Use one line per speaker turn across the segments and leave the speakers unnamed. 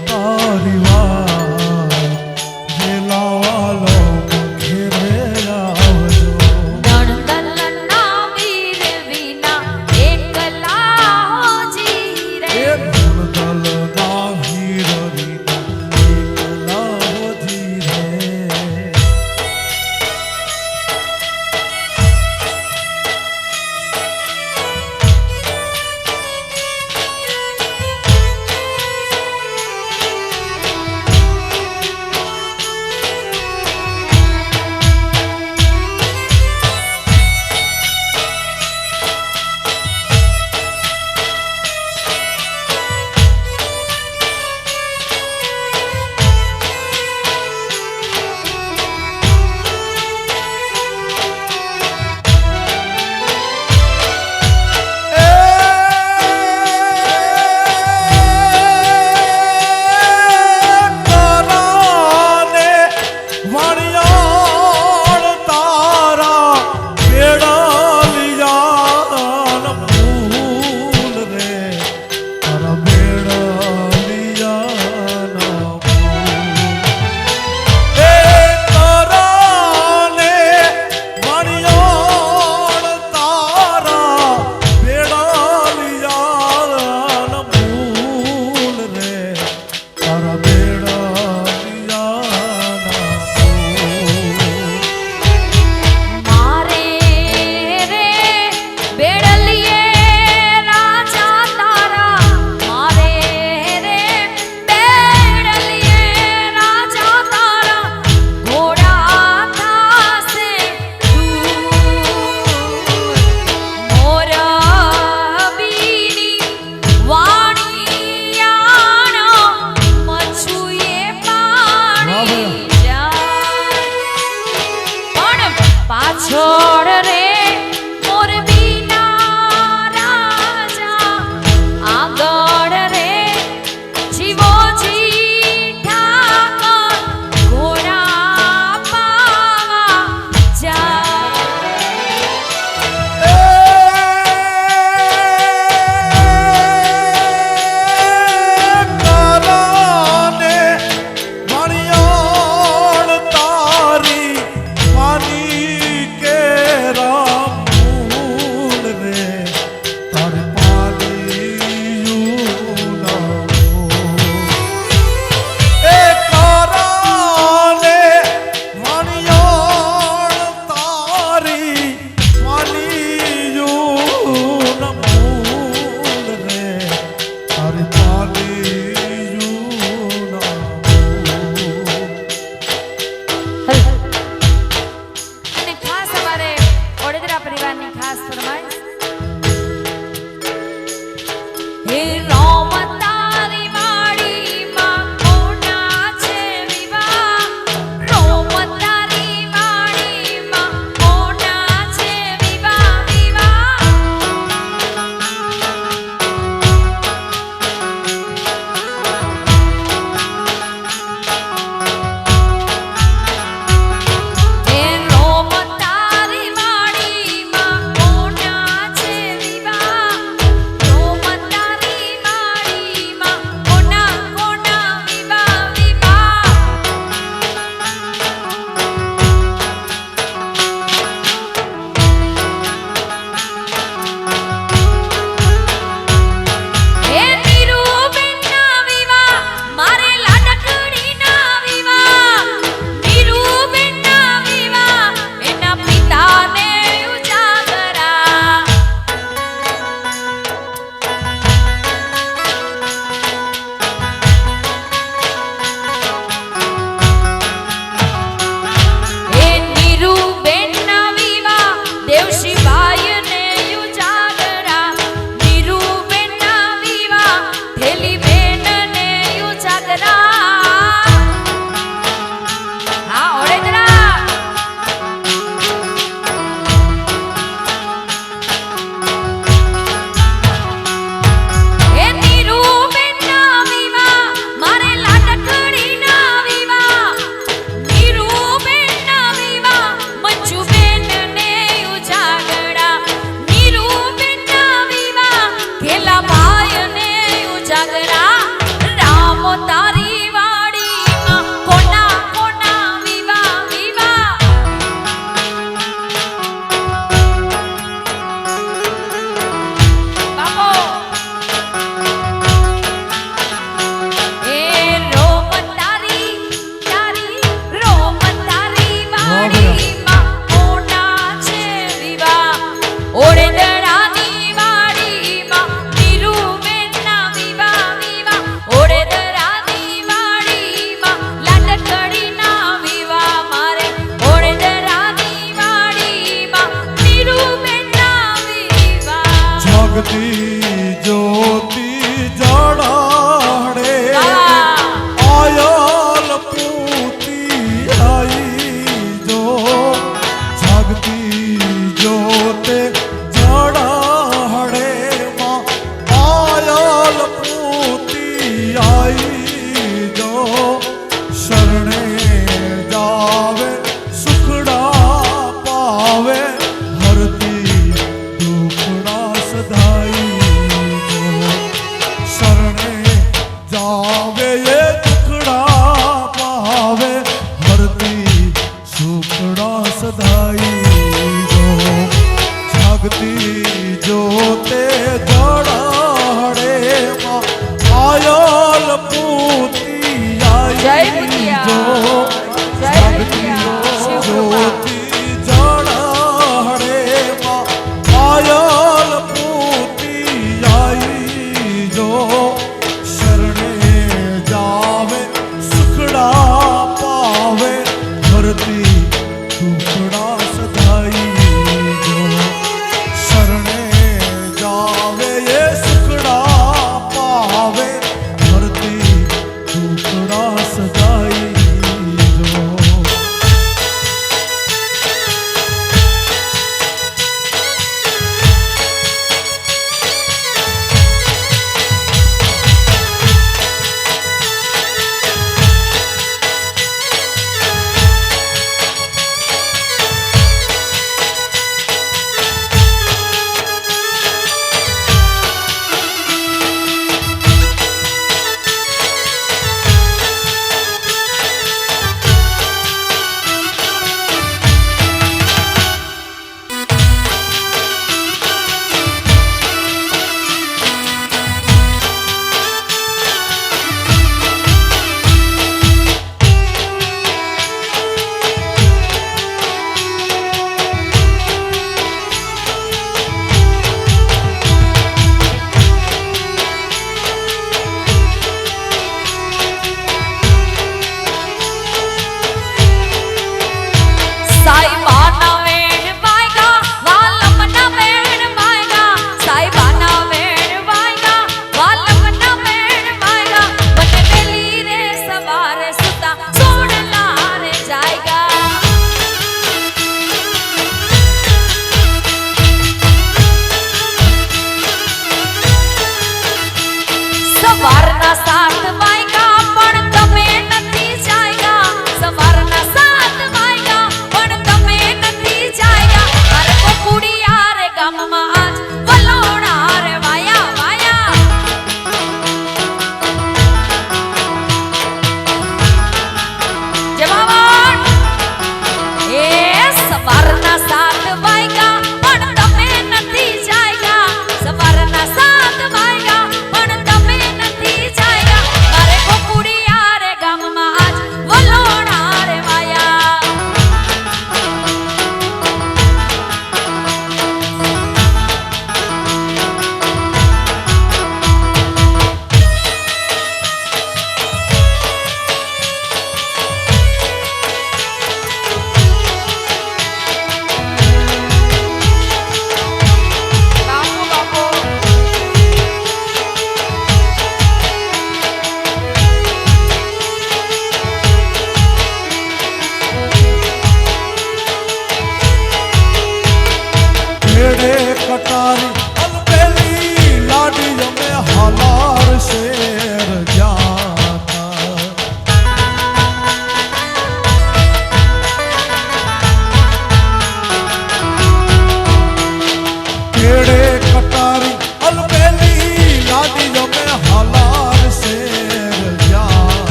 તારી વાત વેલાવાલો ઘેરે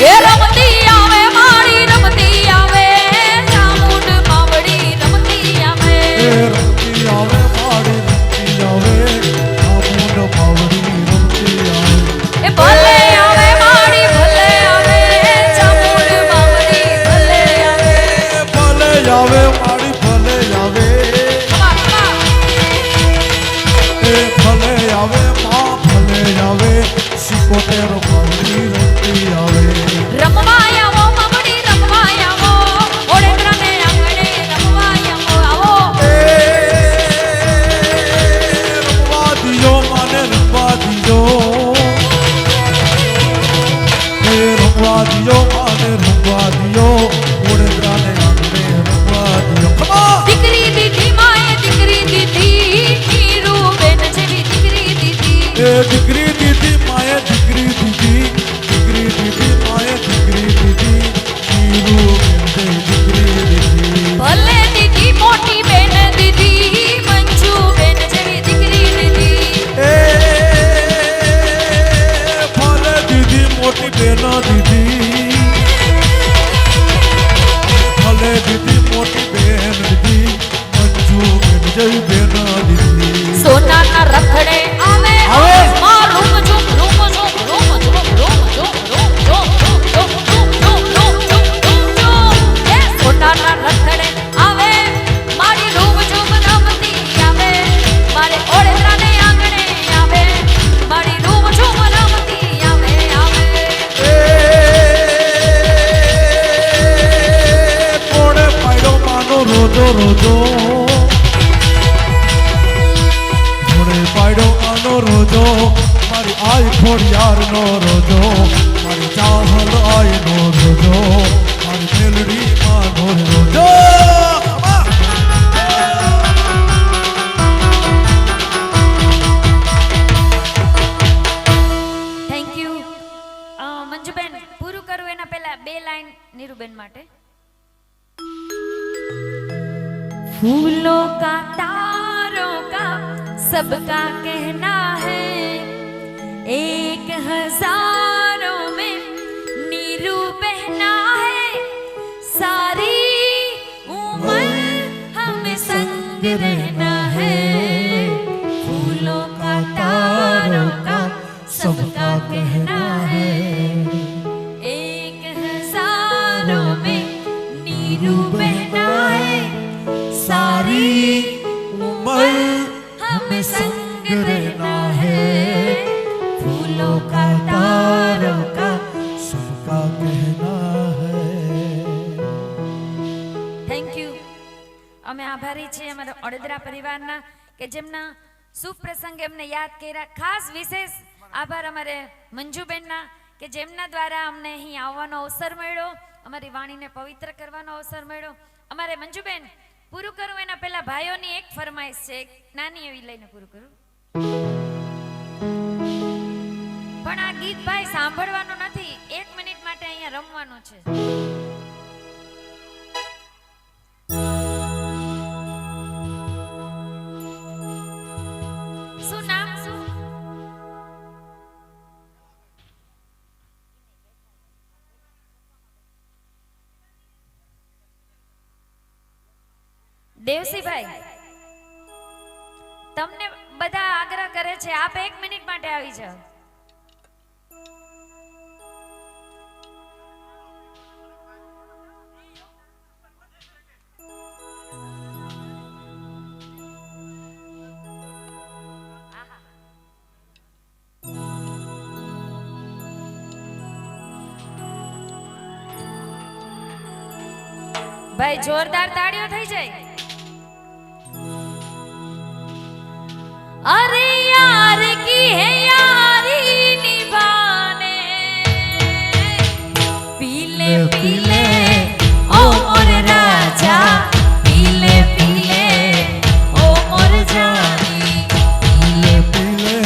એ રમતી આવે માડી રમતી આવે ચામુંડ માવડી રમતી આવે
રમતી આવે માડી રમતી આવે ચામુંડ માવડી રમતી આવે
એ ભલે આવે માડી ભલે આવે ચામુંડ માવડી ભલે આવે
ભલે આવે માડી ભલે આવે ભલે આવે માં ભલે આવે સિકોતેર માવડી રમતી આવે
રમવા આવો માવડી રમવા આવો ઓળેકરાને આંગણે રમવા આવો
રમવા દીજો માને રમવા દીજો રમવા દીજો માને રમવા દીજો ઓળેકરાને આંગણે રમવા દીજો
દીકરી દીધી માએ દીકરી દીધી નીરુ બેન જેવી દીકરી દીધી
દીકરી દીધી માએ દીકરી દીધી દીકરી દીધી માએ દીકરી દીધી નીરુ બેન દીકરી દીધી
ભલે દીધી મોટી બેન દીધી મંજુ બેન જેવી દીકરી દીધી
ભલે દીદી મોટી બેન દીધી ભલે દીદી મોટી બેન દીધી મંજુ બેન જેવી બેન દીધી
સોનાના રખડે આવે મારું ઝુમ ઝુમ ઝુમ ઝુમ ઝુમ ઝુમ ઝુમ ઝુમ ઝુમ ઝુમ એ સોનાના રખડે આવે મારી રૂમ ઝુમ રમતી આવે મારે ઓળેરાને આંગણે આવે મારી રૂમ ઝુમ રમતી આવે
કોણે પાડ્યો માનો રોજો રોજો કોણે પાડ્યો માનો રોજો મારી આઈ ખોડિયારનો રોજો મારી ચાહલ આઈનો રોજો મારી મેલડી માનો રોજો
થેન્ક યુ મંજુબેન પૂરું કરું એના પહેલા બે લાઈન નીરુબેન માટે फूलों का तारों का सबका कहना है एक हजारों में नीरू बहना है सारी उम्र हमें संग रहना है फूलों का तारों का सबका कहना है एक हजारों में नीरू बहना है सारी
उम्र
हमें संग रहना है फूलों का तारों का
सबका कहना है
થેન્ક યુ અમે આભારી છીએ અમારા ઓડેદરા પરિવારના કે જેમના શુભ પ્રસંગે અમને યાદ કર્યા ખાસ વિશેષ આભાર અમારે મંજુબેનના કે જેમના દ્વારા અમને અહીં આવવાનો અવસર મળ્યો અમારી વાણીને પવિત્ર કરવાનો અવસર મળ્યો અમારે મંજુબેન પૂરું કરું એના પહેલા ભાઈઓની એક ફરમાઈશ છે નાની એવી લઈને પૂરું કરું પણ આ ગીત ભાઈ સાંભળવાનું નથી 1 મિનિટ માટે અહીંયા રમવાનું છે શું નામ શું દેવસીભાઈ તમને બધા આગ્રહ કરે છે આપ 1 મિનિટ માટે આવી જાઓ ભાઈ જોરદાર તાળીઓ થઈ જાય अरे यार की है यारी निभाने पीले पीले ओ मोर राजा पीले पीले ओ मोर जानी
पीले पीले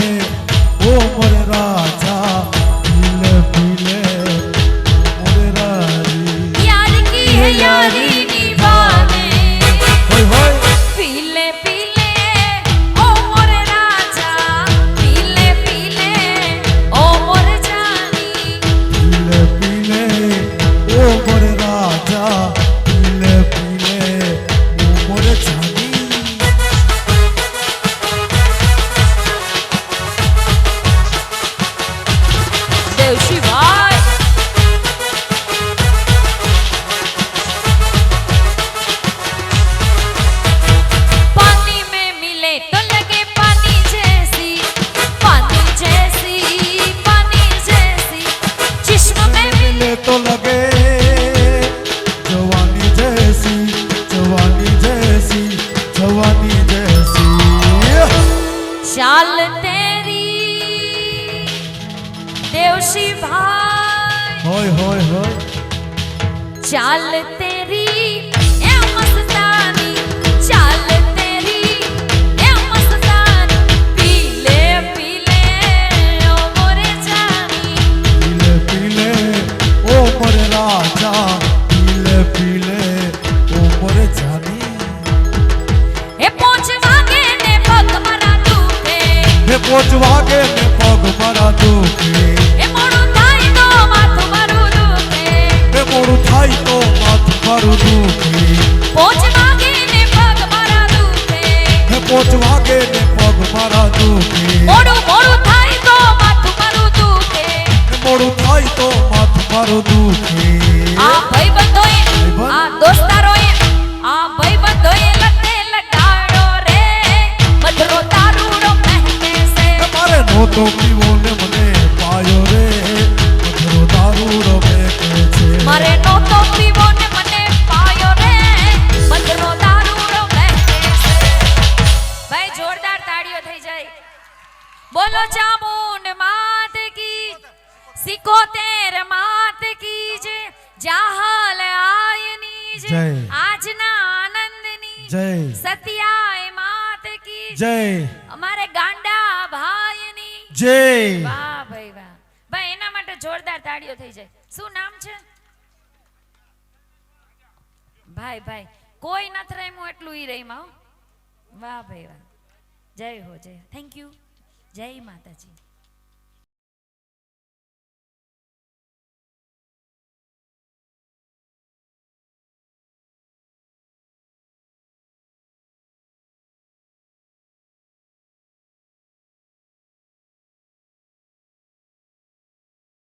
ओ मोर राजा पीले पीले मोर रानी
यार की है यारी निभाने
होय होय
पीले पीले ओ मोर राजा पीले पीले દેવશીભાઈ पानी में मिले तो लगे पानी जैसी जिस्म में
मिले तो लगे जवानी जैसी जवानी जैसी जवानी जैसी
चाल तेरी देवशी भाई
होय होय होय
चाल तेरी ए मस्तानी चाल तेरी ए मस्तानी पीले पीले ओ मोरे जानी
पीले पीले ओ मोरे राजा पीले पीले ओ मोरे जानी
ए पोच वागे ने पग मारा दुखे
हे पोचवागे ने पग मारा दुखे
ए मोड़ू थाई तो माथु मारू दुखे
हे मोड़ू थाई तो माथ मारू दुखे
पोच वागे ने पग मारा दुखे
हे पोचवागे ने पग मारा दुखे
मोड़ू मोड़ू थाई तो माथु मारू दुखे
हे मोड़ू थाई तो माथ मारू दुखे
आ भाई बंधोए आ दोस्तारोए आ भाई बंधोए लते लटाड़ो रे मधुरो दारूड़ो महके से
मारे नो तो पीवो ने मने पायो रे मधुरो दारूड़ो महके छे
मारे नो तो पीवो ने मने पायो रे मधुरो दारूड़ो महके से भाई जोरदार ताड़ियों થઈ જાય बोलो चामुंड मात की सिकोतेर मात की जय जाहल आयनी जय
जय।
આજના આનંદની
जय
સત્યાય માત की
जय
અમારે ગાંડા ભાઈની
जय
વાહ ભાઈ વાહ ભાઈ એના માટે જોરદાર તાળીઓ થઈ જાય શું નામ છે ભાઈ ભાઈ કોઈ નથ રમ્યું એટલું ઈ રમ્યા હો વાહ ભાઈ વાહ જય હો જય થેન્ક યુ જય માતાજી